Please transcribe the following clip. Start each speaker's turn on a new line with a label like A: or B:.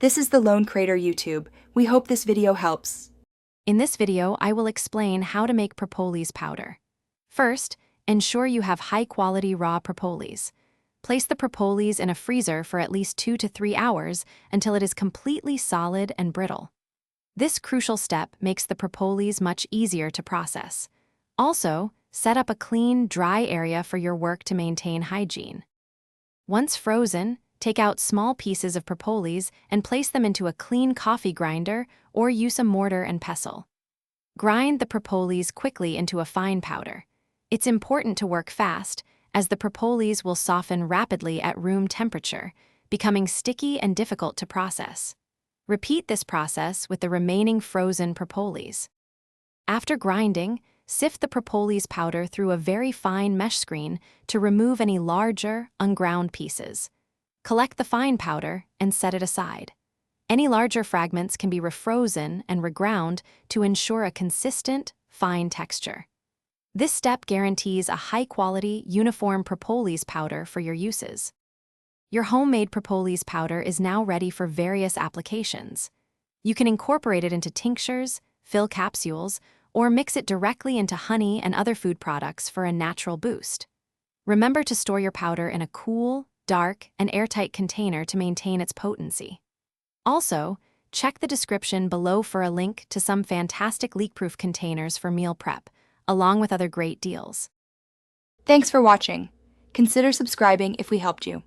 A: This is the Lone Crater YouTube. We hope this video helps.
B: In this video, I will explain how to make propolis powder. First, ensure you have high-quality raw propolis. Place the propolis in a freezer for at least 2 to 3 hours until it is completely solid and brittle. This crucial step makes the propolis much easier to process. Also, set up a clean, dry area for your work to maintain hygiene. Once frozen, take out small pieces of propolis and place them into a clean coffee grinder or use a mortar and pestle. Grind the propolis quickly into a fine powder. It's important to work fast, as the propolis will soften rapidly at room temperature, becoming sticky and difficult to process. Repeat this process with the remaining frozen propolis. After grinding, sift the propolis powder through a very fine mesh screen to remove any larger, unground pieces. Collect the fine powder and set it aside. Any larger fragments can be refrozen and reground to ensure a consistent, fine texture. This step guarantees a high-quality, uniform propolis powder for your uses. Your homemade propolis powder is now ready for various applications. You can incorporate it into tinctures, fill capsules, or mix it directly into honey and other food products for a natural boost. Remember to store your powder in a cool, dark, and airtight container to maintain its potency. Also, check the description below for a link to some fantastic leak-proof containers for meal prep, along with other great deals.
A: Thanks for watching. Consider subscribing if we helped you.